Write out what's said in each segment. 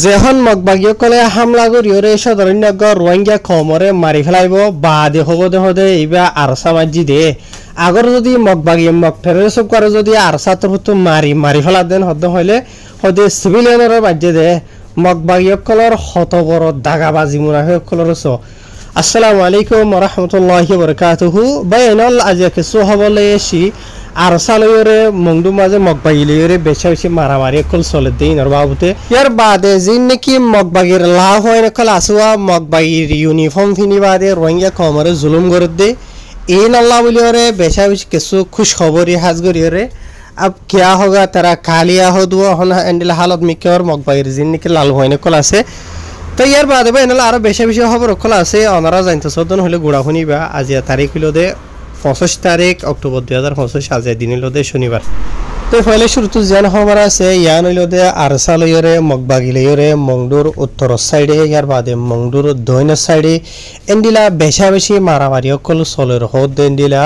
যেখন মগবাগীসকলে হামলা করিওরে সাধারণ রোহিঙ্গা কমরে মারি ফেলাইব বাদে হবদে হদে এইবা আরসা মাজি দে আগর যদি মগবাগী মগঠেরে সব করে যদি আরসা তোর মারি ফেলা দেন হদে হইলে হদে সিভিলিয়ানের বাজ্যে দে মগবাগীসকলের হত বড় দাগাবাজি মুনাফিকসকলের আসসালামু আলাইকুম ওয়া রাহমাতুল্লাহি ওয়া বারাকাতুহু বাইনাল আজকে কিছু হবলে এসি আরসালয়রে মংদু মাঝে মগবাগিলয়রে বেশা বেশি মারামারি কল চলে দিন আর বাবুতে ইয়ার বাদে জিন নাকি মগবাগির লাভ হয় কল আসুয়া মগবাগির ইউনিফর্ম ফিনি বাদে রোহিঙ্গা কমরে জুলুম করে দে এই আল্লাহ বলিওরে বেশা বেশি কিছু খুশ খবরি হাজ করিওরে अब क्या होगा तेरा कालिया हो दुआ होना एंडल हालत मिके और मगबागির জিন নাকি লাল হয় কল আছে তো ইয়ার বাদে বাইনাল আরো বেশা বেশি খবর কল আছে অনারা জানতে সদন হলে গুড়া শুনিবা আজি তারিখ হলো দে 25 তারিখ অক্টোবর 2025 আজ দিন হলো দে শনিবার তো পয়লে শুরুতে জান খবর আছে ইয়ান হলো দে আরসালয়রে মগবাগিলয়রে মংডুর উত্তর সাইডে ইয়ার বাদে মংডুর দক্ষিণ সাইডে এন্ডিলা বেশা বেশি মারামারি কল চলের হদ এন্ডিলা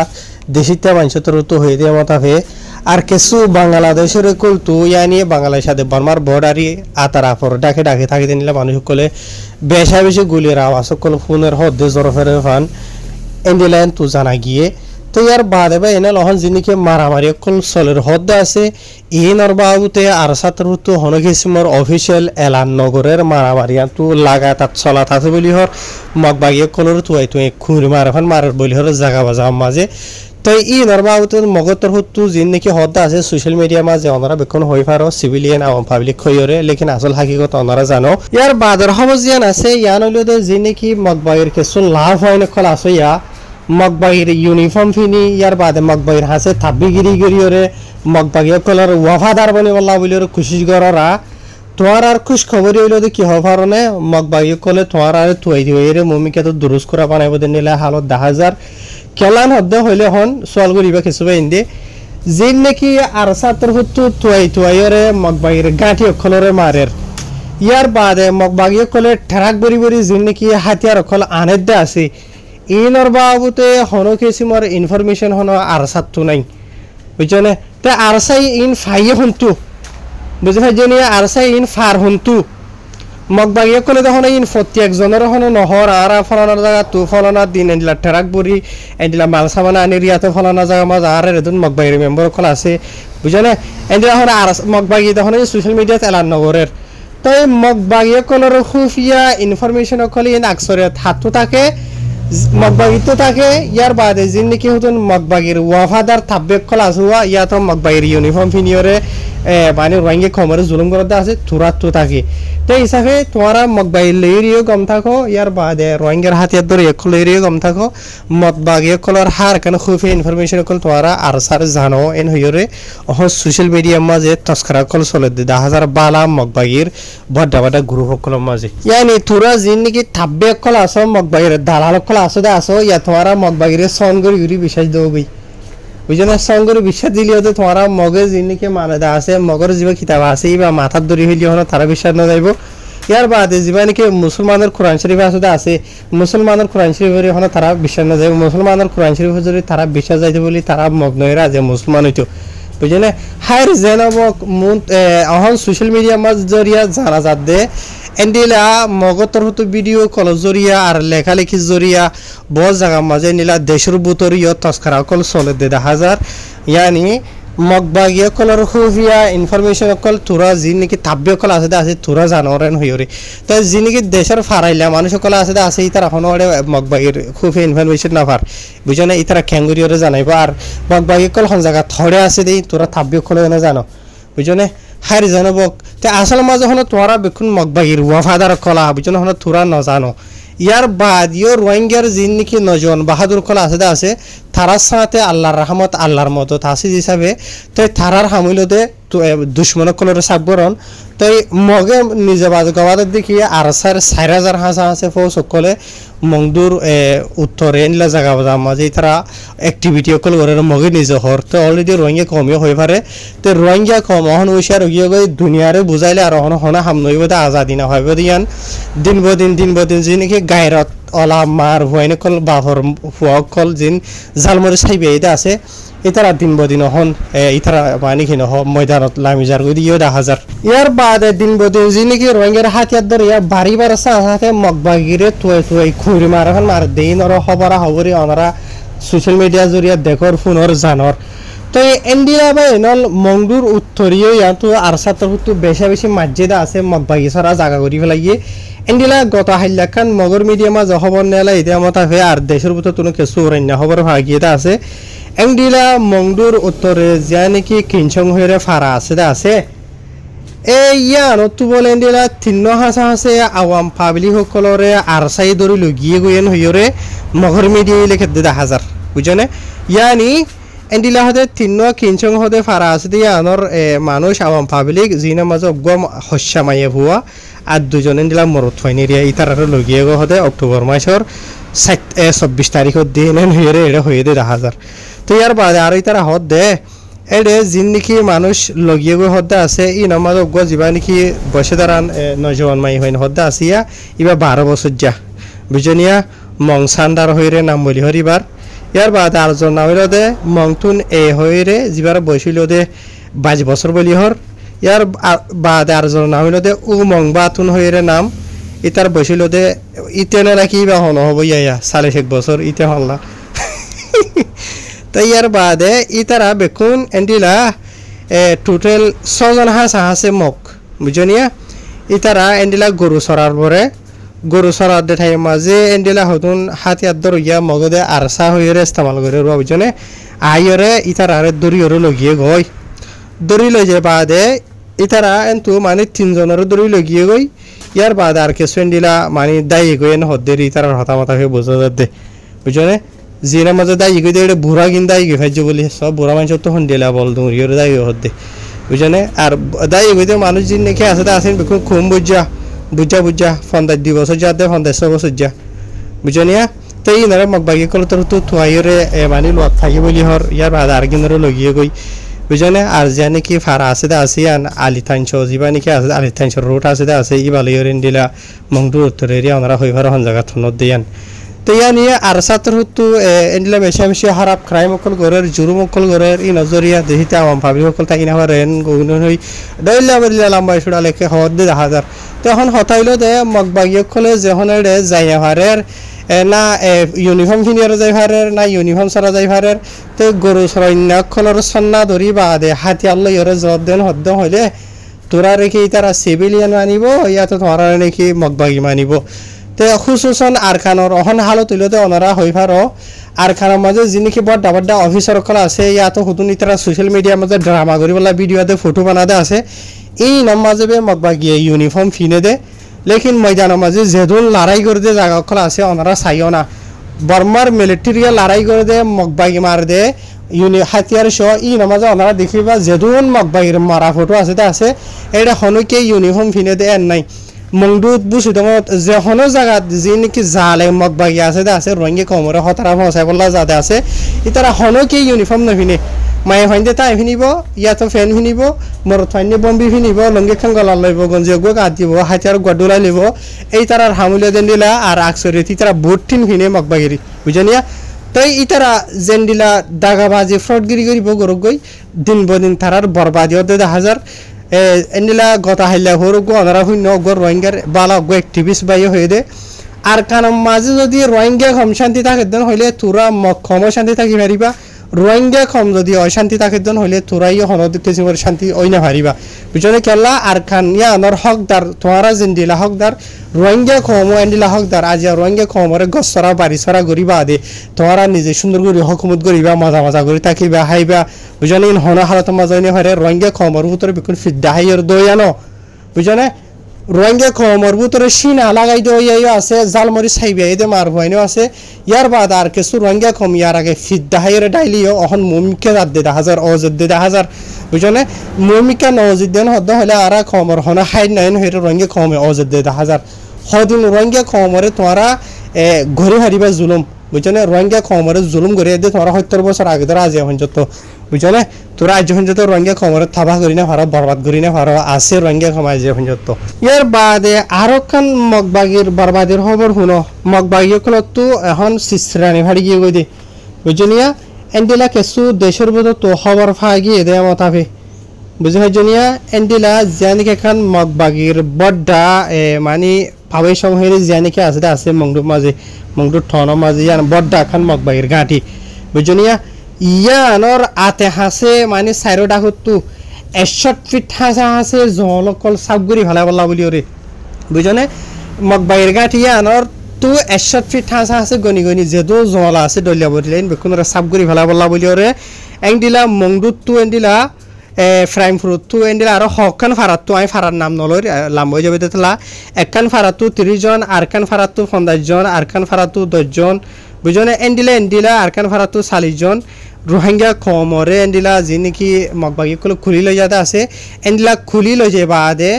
দেশিতা মানুষের তো হয়ে দিয়ে মতাফে আর কিছু বাংলাদেশের কলতু ইয়ানি বাংলাদেশের সাথে বর্মার বর্ডারি আতারাফর ডাকে ডাকে থাকি দিলে মানুষ সকলে বেশা বেশি গুলির আওয়াজ সকল ফোনের হদ্দে জরফের ফান এন্ডিলাইন তো জানা গিয়ে তো ইয়ার বাদে বা এনে লহন যিনিকে মারামারি কল চলের হদ্দে আছে ইনর বাবুতে আর সাতরুতো হনকিসমর অফিসিয়াল এলান নগরের মারামারি তো লাগাতার চলা থাকে বলি হর মগবাগী কলর তুই খুঁড়ি মারাফান মারার বলি হর জাগা বাজা মাঝে তো ই নরবাউত মগতর হতো যিন নাকি হদ্দা আছে সোশ্যাল মিডিয়া মাঝে ওনারা বেকন হই পারো সিভিলিয়ান আওয়াম পাবলিক হইরে লেকিন আসল হাকিকত ওনারা জানো ইয়ার বাদর হবজিয়ান আছে ইয়ান হইলো দে যিন নাকি মগবাগির কিছু লাভ হয় নকল আছে ইয়া মগবাগির ইউনিফর্ম ফিনি ইয়ার বাদে মগবাগির হাসে থাব্বিগিরি গরিয়রে মগবাগি কলর ওয়াফাদার বনি বল্লা বলির খুশি গররা তোমার আর খুশ খবরই হইলো দে কি হবার নে মগবাগি কলে তোমার আর তুই দিওরে মমিকে তো দুরুস করা বানাইব দে নিলে হালত 10000 কেলান হদ্দে হইলে হন সোয়াল করিবা কিছুবা ইন্দে যিন নাকি আর সাতর হতো তুয়াইরে মগবাগির গাঁঠি অক্ষলরে মারের ইয়ার বাদে মগবাগি কলে ঠেরাক বরি বরি যিন নাকি হাতিয়ার অক্ষল আনের দে আছে ইনর বাবুতে হনো কিসিমর ইনফরমেশন হনো আর সাতটো নাই বুঝছনে তে আর সাই ইন ফাইয়ে হন্তু বুঝে ভাই জেনে আর সাই ইন ফার হন্তু মগবাগি কলে তখন ইন প্রত্যেক জনের হন নহর আর ফলানোর জায়গা তু ফলানোর দিন এন্ডিলা টেরাক বরি এন্ডিলা মাল সামানা আনি রিয়াতে ফলানোর জায়গা মাঝ আর এদুন মগবাগির মেম্বার কল আছে বুঝনে এন্ডিলা হন আর মগবাগি তখন সোশ্যাল মিডিয়াতে এলান নগরের তো এই মগবাগি কলের খুফিয়া ইনফরমেশন কলে ইন আকসরে হাতু থাকে মগবাগি তো থাকে ইয়ার বাদে যিন নাকি হতুন মগবাগির ওয়াফাদার থাব্বেক কল আসুয়া ইয়া তো মগবাগির ইউনিফর্ম ফিনিয়রে মানে রোহিঙ্গা খমরে জুলুম করতে আছে তুরাত তো থাকে তো হিসাবে তোমারা মগবাগি লেরিও গম থাকো ইয়ার বাদে রোহিঙ্গার হাতিয়ার ধরে এক লেরিও গম থাকো মগবাগি কলর হার কেন খুব ইনফরমেশন কল তোমারা আর সার জানো এন হইরে অহ সোশ্যাল মিডিয়ার মাঝে তস্করা কল চলে দে 10000 বালা মগবাগির বড় বড় গ্রুপ কলর মাঝে ইয়ানি তুরা যিন নাকি থাব্বেক কল আসো মগবাগির দালাল কল আসো দে আসো ইয়া তোমারা মগবাগির সঙ্গর ইউরি বিশ্বাস দেবই বুঝলে সঙ্গর বিশ্বাস দিলেও তো তোমারা মগে যিনিকে মানে দা আছে মগর জীব কিতাব আছে বা মাথার দড়ি হইলেও হন তারা বিশ্বাস না যাইব ইয়ার বাদে জীবা নাকি মুসলমানের কোরআন শরীফ আসতে আছে মুসলমানের কোরআন শরীফের হন তারা বিশ্বাস না যাইব মুসলমানের কোরআন শরীফ যদি তারা বিশ্বাস যাইতে বলি তারা মগ্ন হয়ে আছে মুসলমান হইতো বুঝলে হাইর জেনাব অহন সোশ্যাল মিডিয়া মাঝ জরিয়া জানা যাত দে এন্ডিলা মগতর হতো ভিডিও কল জরিয়া আর লেখালেখি জরিয়া বহু জায়গা মাঝে নিলা দেশের বুতরিয় তস্করা কল চলে দে 10000 ইয়ানি মগবাগি কলর খুফিয়া ইনফরমেশন কল তুরা যি নাকি থাব্বে কল আছে তুরা জানোরেন হইরে তো যি নাকি দেশের ফারাইলা মানুষ কল আছে ইতার এখন মগবাগির খুফিয়া ইনফরমেশন না পার বুঝনে ইতারা খ্যাঙ্গুরিয়রে জানাইব আর মগবাগি কল হন জায়গা থরে আছে দেই তুরা থাব্বে কল না জানো বুঝনে হার জানাব তে আসল মাঝে হন তোরা বেকুন মগবাগির ওয়াফাদার কলা বুঝনে হন তোরা ন জানো ইয়ার বাদ ইয় রোহিঙ্গার যিন নাকি নজন বাহাদুর কলা আছে তারার সাথে আল্লাহর রহমত আল্লাহর মদত আছে হিসাবে তো তারার হামিলতে দুশ্মন কলর সাবরণ তো মগে নিজে বাজ গবাদের দেখি আর 4000 হাঁসা আছে ফৌজ সকলে মংদুর উত্তরে নিলা জায়গা বাজা মাঝে তারা অ্যাক্টিভিটি সকল করে মগে নিজে হর তো অলরেডি রোহিঙ্গা কমিও হয়ে পারে তো রোহিঙ্গা কম অহন ওইসার গিয়ে গিয়ে দুনিয়ারে বুঝাইলে আর অহন হনা হাম নইব আজাদি না হয় দিয়ান দিন বদিন যে নাকি গায়রত অলা মার হুয়াইন কল বাফর ফুয়া কল জিন জালমরি সাইবে আছে ইতারা দিন বদিন হন ইতারা মানে কি নহ ময়দানত লামিজার গই দিও 10,000 ইয়ার বাদে দিন বদিন যিনি কি রোহিঙ্গার হাতিয়ার ধরে বাড়ি বার সাথে মগবাগিরে তুই খুঁড়ি মারাখন মার দেইন আর খবরি অনারা সোশ্যাল মিডিয়া জরিয়া দেখর ফোনর জানর তো এন্ডিলা বা এনল মংডুর উত্তরীয় ইয়াতো আরসাতর হুতু বেশি মসজিদ আছে মগবাগি সারা জায়গা করি ফেলাইয়ে এন্ডিলা গত হাইলাখান মগর মিডিয়ামা খবর নেলা ইতিয়া মতা হয়ে আর দেশের ভিতর কোনো কিছু রান্না খবর ভাগিয়েটা আছে এন্ডিলা মংডুর উত্তরে যা নাকি কিনসং হয়ে ফারা আছে এই ইয়ানতো বলে এন্ডিলা তিন্ন হাসা হাসে আওয়াম পাবলিক সকলরে আরসাই ধরে লগিয়ে গইয়েন হইরে মগর মিডিয়া লেখে 10,000 বুঝনে ইয়ানি এন্ডিলা হতে তিন্ন কিনসং হতে ফারা আছে দিয়া আনর মানুষ আওয়াম পাবলিক জিনা মাঝে গম হস্যা মাইয়ে ভুয়া আর দুজন এন্ডিলা মরত হয়নি রিয়া ইতার লগিয়ে গো হতে অক্টোবর মাসের 24 তারিখত দিন হইরে এটা হয়ে 10,000 তো ইয়ার বাদে আর ইতারা হদ দে এডে জিন নাকি মানুষ লগিয়ে গো হদ্দা আছে ই নামাজ গো যিবা নাকি বসে দাঁড়ান নজওয়ান মাই হইন হদ্দা আসিয়া ইবা 12 বছর যা বুঝনিয়া মংসান্ডার হইরে নাম বলি হরিবার ইয়ার বাদে আরজন নাম হইল দে মংতুন হইরে যিবার বয়সিল দে 22 বছর বলি হর ইয়ার বাদে আরজন নাম হইল দে উ মংবাতুন হইরে নাম ইতার বয়সিল দে ইতেনে নাকি বা হন হব ইয়া 1.5 বছর ইতে হল্লা তো ইয়ার বাদে ইতারা বেকুন এন্ডিলা টোটাল 6 জন হাসে মক বুঝনিয়া ইতারা এন্ডিলা গরু সরার পরে গরু সরার দেঠাই মাঝে এন্ডিলা হতুন হাতিয়ার দরিয়া মগদে আরসা হইরে ইস্তেমাল করে রুয়া বুঝনে আইরে ইতারা দড়িয়রে লগিয়ে গই দড়ি লই যে বাদে ইতারা এন্তু মানে 3 জনের দড়ি লগিয়ে গই ইয়ার বাদে আর কিছু এন্ডিলা মানে দায়ী গইন হদ্দের ইতারার হতামতা হয়ে বোঝা যাচ্ছে বুঝনে জিনা মাঝে দায়ী গই দে বুড়া কিন দায়ী গই ভাজ্য বলি সব বুড়া মানুষ তো হন্ডিলা বল দড়িয়রে দায়ী হদ্দে বুঝনে আর দায়ী গই মানুষ জিন নাকি আছে আছেন বেকুন খুম বুঝা 2 বছর যা দে 5 বছর যা বুঝনিয়া তো এই নারে মগবাগি কল তোর তো তুয়াইরে মানে লোক থাকি বলি হর ইয়ার বাদ আর কিনরে লগিয়ে গই বুঝনে আর জানে কি ফারা আছে দা আসিয়ান আলি থানছ জিবা নাকি আছে আলি থানছ রোড আছে দা আছে ই বালি ইরেন দিলা মংদু উত্তর এরিয়া ওনারা হইবার হন জায়গা থনত দিয়ান তো ইয়া নিয়ে আর ছাত্র হতো এন্ডিলা বেশি হারাপ ক্রাইম অকল গরের জুরুম অকল গরের ই নজরিয়া দেহিতে আওয়াম পাবলিক অকল থাকি না রেন গৌন হই দইলা বলিলা লম্বা সুড়া লেখে হদ 10,000 তখন হতাইলো দে মগবাগি অকলে যখন এড়ে যাই হারের না ইউনিফর্ম ফিনিয়ার যাই হারের না ইউনিফর্ম সারা যাই হারের তো গরু সরন্য অকলর সন্না ধরি বাদে হাতি আল্লাহ ইরে জবাব দেন হদ্দ হইলে তোরা রেখে তারা সিভিলিয়ান মানিব ইয়া তো তোরা নাকি মগবাগি মানিব তে খুসুসন আরখানর অহন হালত হইলে তো ওনারা হই পারো আরখানের মাঝে যিনি বড় অফিসার কলা আছে ইয়া তো হুতুন ইতারা সোশ্যাল মিডিয়ার মাঝে ড্রামা করি বলা ভিডিও দে ফটো বানাদে আছে এই নাম মাঝে মগবাগিয়ে ইউনিফর্ম ফিনে দে লেকিন ময়দানের মাঝে যেদুন লড়াই করে দে জায়গা কলা আছে ওনারা চাইও না বর্মার মিলিটারিয়া লড়াই করে দে মগবাগি মার দে হাতিয়ার সহ ই নামাজে ওনারা দেখিবা যেদুন মগবাগির মারা ফটো আছে এটা হনুকে ইউনিফর্ম ফিনে দে এর নাই মংডুত বুঝি তোমার যে কোনো জায়গাত যি নাকি জালে মগবাগি আছে রঙে কমরে হতারা ফসাই বললা যাতে আছে ইতারা হনকে ইউনিফর্ম নভিনে মায়ে ফাইন্দে তাই ফিনিব ইয়াতো ফ্যান ফিনিব মরত ফাইনে বম্বি ফিনিব লঙ্গি খান গলার লইব গঞ্জি গো গাত দিব হাতিয়ার গডুলাই লইব এই তারার হামুলিয়া দেন দিলা আর আকসরে ইতারা বুটটিন ফিনে মগবাগিরি বুঝনিয়া তাই ইতারা যেন দিলা দাগাবাজি ফ্রডগিরি করিব গরক গই দিন বদিন তারার বরবাদি 10,000 এন্ডিলা গতা হাইলা হরু গো অনারা হইন গো রোহিঙ্গার বালা গো অ্যাক্টিভিস্ট বাই হয়ে দে আর কারণ মাঝে যদি রোহিঙ্গা কম শান্তি থাকে দেন হইলে তোরা কম শান্তি থাকি পারিবা রোহিঙ্গা কম যদি অশান্তি থাকে দেন হইলে তোরাই হনদ কিসিমর শান্তি ওই না পারিবা বুঝনে কেলা আর খান ইয়া আনর হকদার তোমারা জিন্দিলা হকদার রোহিঙ্গা কম এন্ডিলা হকদার আজ রোহিঙ্গা কমরে গছরা বাড়ি সরা গরিবা দে তোমরা নিজে সুন্দর করে হুকুমত করিবা মজা করে থাকিবা হাইবা বুঝনে হন হালত মজাইনে হরে রোহিঙ্গা কমর ভিতরে বিকুন ফিদ্দা হাইয়ের দয়ানো বুঝনে রোহিঙ্গা কমর ভিতরে সিনা লাগাই দইয়াইও আছে জালমরি সাইবে এদে মার হইনো আছে ইয়ার বাদ আর কিছু রোহিঙ্গা কম ইয়ার আগে ফিদ্দা হাইয়ের ডাইলিও অহন মুমিকে দাদ 10,000 অজদ 10,000 বুঝনে মুমিকা নওজিদ দেন হদ হলে আর কমর হন হাই নাইন হইরে রোহিঙ্গা কমে অজদ 10,000 হদিন রোহিঙ্গা কমরে তোমরা ঘরে হারিবা জুলুম বুঝনে রোহিঙ্গা কমরে জুলুম করে দে তোমরা 70 বছর আগে ধরে আজ এখন যত বুঝনে তোরা আজ এখন যত রোহিঙ্গা কমরে থাবা করি না পারো বরবাদ করি না পারো আছে রোহিঙ্গা কমাই যে এখন যত ইয়ার বাদে আরো খান মগবাগির বরবাদের খবর শুনো মগবাগি তো এখন সিসরানি ভাড়ি গিয়ে গই দে বুঝনিয়া এন্ডিলা কিছু দেশের মধ্যে তো খবর পাই গিয়ে দেয় মতাফে বুঝে হজনিয়া এন্ডিলা জানিকে খান মগবাগির বড্ডা মানে পাবে সমহের জানিকে আছে মংডু ঠন মাঝে ইয়ান বড্ডা খান মগবাগির গাঁটি বুঝনিয়া ইয়ানর আতে হাসে মানে সাইরো ডাকুতু 61 ফিট হাসে জলকল সাবগুড়ি ভালা বলা বলি ওরে বুঝনে মগবাগির গাঁটি ইয়ানর তো 61 ফিট হাসে গনি যেদো জলা আছে দলিয়া বলিলেন বেকুনরা সাবগুড়ি ভালা বলা বলি ওরে এংডিলা মংডু তু এন্ডিলা ফ্রাইম ফ্রুট তো এন্ডিলা আর হকান ফারাত তো আমি ফারার নাম নলর লাম হয়ে যাবে তেতলা একখান ফারাত তো 30 জন আরকান ফারাত তো 50 জন আরকান ফারাত তো 10 জন বুঝনে এন্ডিলা আরকান ফারাত তো 40 জন রোহিঙ্গা কমরে এন্ডিলা যিনি মগবাগি কল খুলি লই যাতে আছে এন্ডিলা খুলি লই যে বাদে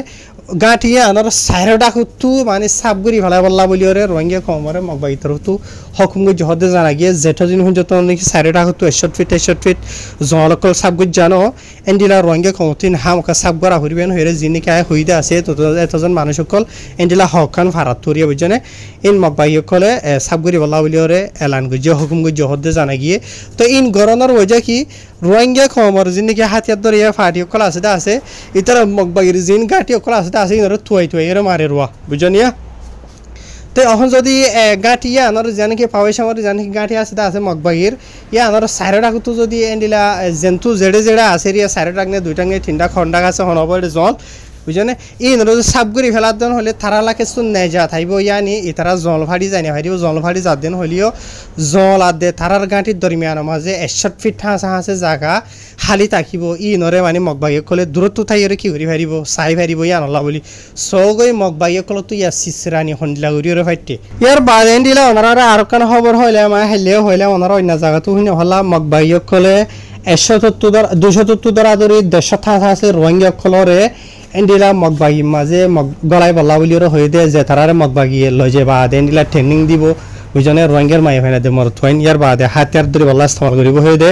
গাঁটিয়া আনার সাইরো ডাকুতু মানে সাবগুড়ি ভালা বল্লা বলি ওরে রোহিঙ্গা কমরে মগবাগি তরতু হকুমগু জহদে জানা গিয়ে জেঠদিন হুন যত নাকি সাইরো ডাকুতু 61 ফিট জলকল সাবগু জানো এন্ডিলা রোহিঙ্গা কমতিন হামকা সাবগরা হরিবেন হইরে যিনি কায় হইদে আছে এতজন মানুষ সকল এন্ডিলা হকান ফারাত তরিয়া বুঝনে ইন মগবাগি কলে সাবগুড়ি বল্লা বলি ওরে এলান গুজে হকুমগু জহদে জানা গিয়ে তো ইন গরনার ওজা কি রোহিঙ্গা কমর যিনি হাতিয়ার দরিয়া ফাটি কল আছে ইতার মগবাগির জিন গাঁটি কল আছে ইনরে থুয়াই এর মারে রোয়া বুঝনিয়া তো এখন যদি গাঁটি ইয়ানোর জানিকে পাওয়াই সময় জানিকে গাঁটি আছে মগবাগির ইয়ানোর সাইরো ডাকুতো যদি এন্ডিলা জেন্তু জেড়ে আছে রিয়া সাইরো ডাকনে দুইটাঙ্গে তিনটা খন্ডা আছে হনবর জল বুঝনে ইনর সাবগুড়ি ফেলার দেন হলে তারা কিছু নেজা থাইব ইয়ানি ইতারা জল ফাড়ি যায় না ভাইব জল ফাড়ি যার দিন হলিও জল আদে তারার গাঁটির দরমিয়ানের মাঝে 61 ফিট হাসে জায়গা খালি থাকিব ইনরে মানে মগবাগিয়ে কলে দূরত্ব থাইরে কি করি ফারিব চাই ফারিব ইয়ানলা বলি সগৈ মগবাগিয়ে কলে তো ইয়া সিসরানি হন্দিলা করিরে ফাইটে ইয়ার বাদেন দিলে ওনারা আর কান খবর হইলে মা হেলেও হইলে ওনারা অন্য জায়গা তো হইনে হলা মগবাগিয়ে কলে 270 দরা ধরে 150 আছে রোহিঙ্গা কলরে এন্ডিলা মগবাগি মাঝে গলাই বল্লা বলি হয়ে দে যে তারারে মগবাগিয়ে লই যে বাদে এন্ডিলা ট্রেনিং দিব বুঝনে রোহিঙ্গার মাই ফাইনা দে মর থইন ইয়ার বাদে হাতিয়ার ধরে বল্লা ইস্তেমাল করিব হয়ে দে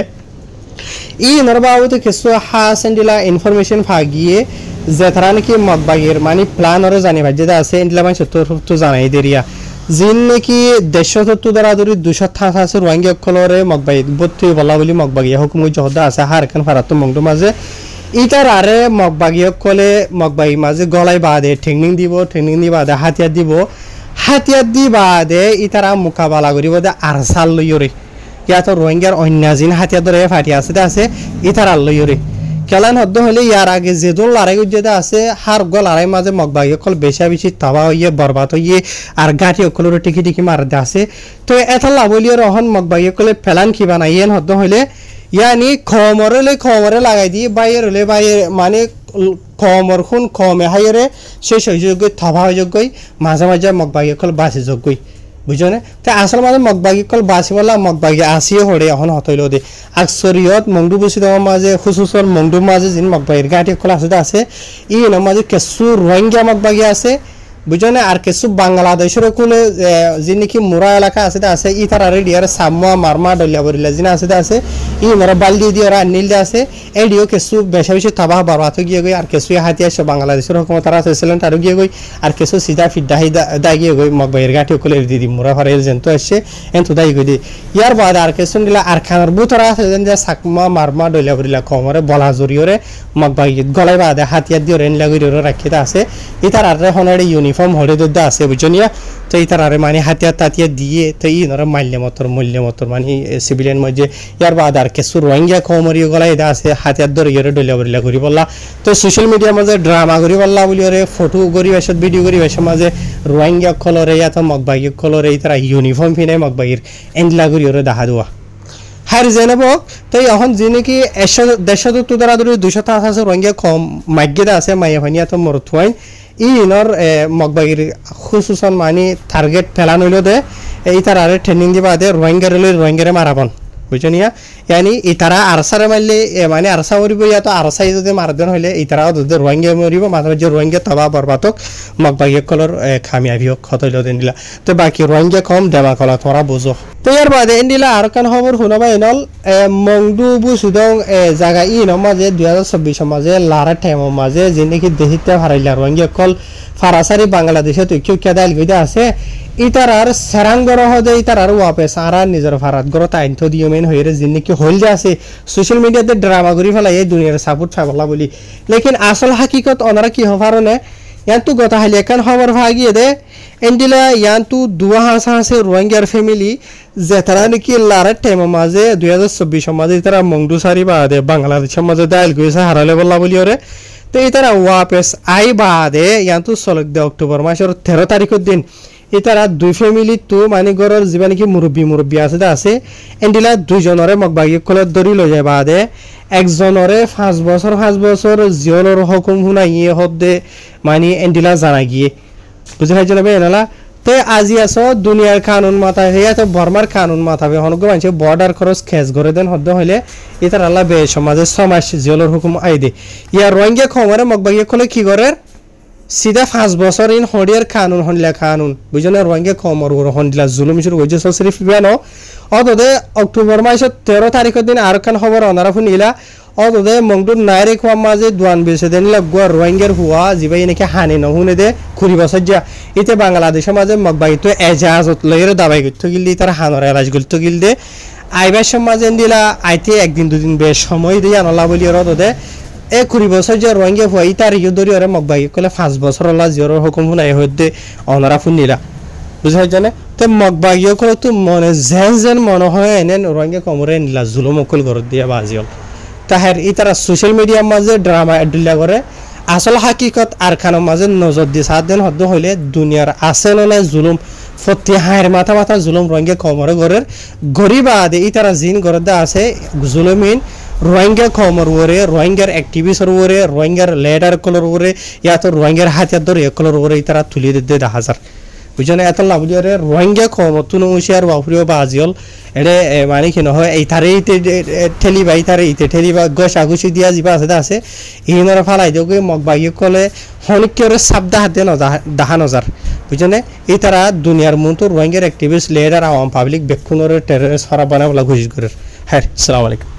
ই নরবাউতে কিছু হাস এন্ডিলা ইনফরমেশন ফাগিয়ে যে তারা নাকি মগবাগির মানে প্ল্যান ওরে জানি ভাই যেটা আছে এন্ডিলা মানে তো জানাই দেরিয়া জিন নাকি 170 দরা ধরে 200 আছে রোহিঙ্গা কলরে মগবাগি 32 বল্লা বলি মগবাগি হুকুম জহদা আছে হারখান ফারাত মংডু মাঝে ইতার আরে মগবাগি কলে মগবাগি মাঝে গলাই বাদে ট্রেনিং দি বাদে হাতিয়ার দি বাদে ইতারা মোকাবেলা করিব দে আরসাল লইরে ইয়াতো রোহিঙ্গার অন্য জিন হাতিয়ার ধরে ফাটি আছে ইতার আর লইরে কেলান হদ্দ হলে ইয়ার আগে যেদুল লড়াই যেটা আছে হার গল লড়াই মাঝে মগবাগি কল বেশি তাবা হইয়ে বরবাদ হইয়ে আর গাঁটি অকলের টিকি মারতে আছে তো এটা লাভলিয়ে রহন মগবাগি কলে ফেলান কি বানাই ইয়েন হদ্দ হইলে ইয়ানি খমরে লাগাই দিয়ে বাইরে মানে খমর খুন খমে হাইরে শেষ হয়ে যোগ্য থবা হয়ে যোগ্যই মাঝে মগবাগি কল বাঁচি যোগ্যই বুঝনে তো আসল মাঝে মগবাগি কল বাঁচি বলা মগবাগি আসিও হরে এখন হতইল দে আকসরিয়ত মংডু বসি দেওয়ার মাঝে খুশুসর মংডুর মাঝে যিনি মগবাগির গাঁটি কল আছে ই মাঝে কিছু রোহিঙ্গা মগবাগি আছে বুঝনে আর কিছু বাংলাদেশের কোলে যিনি কি মুরা এলাকা আছে ই তার রেডিয়ার সামমা মারমা ডলিয়া বরিলা যিনি আছে ই মরা বালদি দিয়ে ওরা নীল আছে এডিও কিছু বেশি তাবাহ বারবাত গিয়ে গই আর কিছু হাতিয়া সব বাংলাদেশের হুকুমত তারা আসছিলেন তারও গিয়ে গই আর কিছু সিধা ফিডা দা গিয়ে গই মগবাইয়ের গাঁটি কোলে দিদি মুরা ফারেল যেন তো আসছে এন্তু দাই গই দি ইয়ার বাদ আর কিছু দিলা আর খানার বুতরা আছে যেন যে সাকমা মারমা ডলিয়া বরিলা কমরে বলা জরিয়রে মগবাই গলাই বাদে হাতিয়ার দিয়ে রেন লাগি রাখিতে আছে ই তার আর হনারে ইউনিফর্ম হরে দদ্দা আছে বুঝনিয়া তো এই তার মানে হাতিয়ার দিয়ে তো ই নর মূল্য মতর মানে সিভিলিয়ান মধ্যে ইয়ার বাদ আর কিছু রোহিঙ্গা কমরি গলাই দা আছে হাতিয়ার ধরে ইয়ে ডলিয়া বরিলা করি বললা তো সোশ্যাল মিডিয়ার মাঝে ড্রামা করি বললা বলি ওরে ফটো করি বেসত ভিডিও করি বেসের মাঝে রোহিঙ্গা কলরে ইয়া তো মগবাগি কলরে এই তারা ইউনিফর্ম ফিনে মগবাগির এন্ডলা করি ওরে দেখা দেওয়া হার জেনেবক তো এখন যিনি কি 170 দরা ধরে 200 আছে রোহিঙ্গা কম মাগ্যদা আছে মাইয়া ভানিয়া তো মরথুয়াইন ইনর মগবাগির খুসুসন মানে টার্গেট ফেলান হইল দে এই তার আরে ট্রেনিং দিবা দে রোহিঙ্গারে মারাবন বুঝনিয়া ইয়ানি এই তারা আরসারে মারলে মানে আরসা মরিব ইয়া তো আরসাই যদি মারদেন হইলে এই তারা যদি রোহিঙ্গা মরিব মাঝে মাঝে রোহিঙ্গা তবা বরবাতক মগবাগি কলর খামিয়াবিও খতইল দেন দিলা তো বাকি রোহিঙ্গা কম দেবা কলা তোরা বুঝো তো ইয়ার বাদে এন্ডিলা আর কান খবর শুনাবা এনল মংডু বুসুদং জায়গা ইন মাঝে 2024 মাঝে লারা টাইম মাঝে যিনি কি দেহিতে হারাইলা রোহিঙ্গা কল ফারাসারি বাংলাদেশে তো কেউ কেদাইল গইদা আছে ইতারার সেরাঙ্গর হদে ইতারার ওয়াপে সারা নিজের ভারত গড় আইনথ দিয়মেন হইরে যিনি কি হইল যে আছে সোশ্যাল মিডিয়াতে ড্রামা করি ফেলাই এই দুনিয়ার সাপোর্ট ফাবলা বলি লেকিন আসল হাকিকত ওনারা কি হবারনে ইয়ান্তু গতা হালি একান খবর ভাগিয়ে দে এন্ডিলা ইয়ান্তু দুয়া হাসে রোহিঙ্গার ফ্যামিলি যে তারা নাকি লারের টাইম মাঝে 2024 মাঝে তারা মংডুসারি বা দে বাংলাদেশের মাঝে দাইল গইছে হারালে বললা বলি ওরে তো ইতারা ওয়াপেস আই বাদে ইয়ান্তু চলক দে অক্টোবর মাসের 13 তারিখের দিন ইতারা দুই ফ্যামিলি তো মানে ঘরের যিবা নাকি মুরব্বী আছে এন্ডিলা দুইজনরে মগবাগি কলে ধরি লৈ যায় বাদে একজনরে 5 বছর জিয়লর হুকুম শুনাইয়ে হদে মানে এন্ডিলা জানা গিয়ে বুঝে পাইছ না বেনালা তে আজি আছো দুনিয়ার কানুন মাথা হইয়া তো বর্মার কানুন মাথা বে হনগো মানছে বর্ডার খরচ খেস করে দেন হদ্দ হইলে ইতার আল্লাহ বে সমাজে সমাজ জিয়লর হুকুম আই দে ইয়া রোহিঙ্গা খমরে মগবাগি কলে কি করে সিধা 5 বছর ইন হডিয়ার কানুন হনলা কানুন বুঝনে রোহিঙ্গা কমর হনলা জুলুম শুরু হইছে সরিফ বেনো অদদে অক্টোবর মাসের 13 তারিখের দিন আর কান খবর অনারা শুনিলা অদদে মংডুর নাইরে খোয়া মাঝে দুয়ান বেছে দেন লাগা রোহিঙ্গার হুয়া জিবাই নাকি হানি ন হুনে দে খুরি বছর যা ইতে বাংলাদেশের মাঝে মগবাই তো এজাজত লইরে দাবাই গিত গিলদি তার হানর এলাজ গিত গিলদে আইবার সমাজে দিলা আইতে একদিন দুদিন বেশ সময় দিয়ে আনলা বলি অদদে এ 20 বছর যে রোহিঙ্গা হই তার ইউদরি ওরে মগবাই কলে 5 বছর হলা জিওর হুকুম শুনাই হইতে অনারা ফুনিলা বুঝাই জানে তে মগবাই কলে তো মনে জেন মনে হয় এনে রোহিঙ্গা কমরে নিলা জুলুম অকল ঘর দিয়া বাজিল তাহার ইতারা সোশ্যাল মিডিয়ার মাঝে ড্রামা এডিলা করে আসল হাকিকত আর খানের মাঝে নজর দিয়ে সাত দিন হদ্দ হইলে দুনিয়ার আছে না জুলুম ফতি হায়ের মাথা জুলুম রোহিঙ্গা কমরে ঘরের গরিব আদে ইতারা জিন ঘরে আছে জুলুমিন রোহিঙ্গা খমর ওরে রোহিঙ্গার অ্যাক্টিভিস্টর ওরে রোহিঙ্গার লিডার কলর ওরে ইয়া তো রোহিঙ্গার হাতিয়ার ধরে কলর ওরে তারা তুলি দিতে 10,000 বুঝনে এত লাভ দিয়ে রোহিঙ্গা খমর তুন উশিয়ার বাফরিও বাজিল এডে মানে কি নহয় এই তারে ঠেলিবা এই তারে ইতে ঠেলিবা গসাগুসি দিয়া যিবা আছে ইনর ফালাই দিও মগবাগি কলে হনিকের শব্দ হাতে দাহা নজার বুঝনে এই তারা দুনিয়ার মতো রোহিঙ্গার অ্যাক্টিভিস্ট লিডার আওয়াম পাবলিক বেক্ষুনরে টেররিস্ট হরা বানাবলা ঘোষিত করে হ্যাঁ আসসালামু আলাইকুম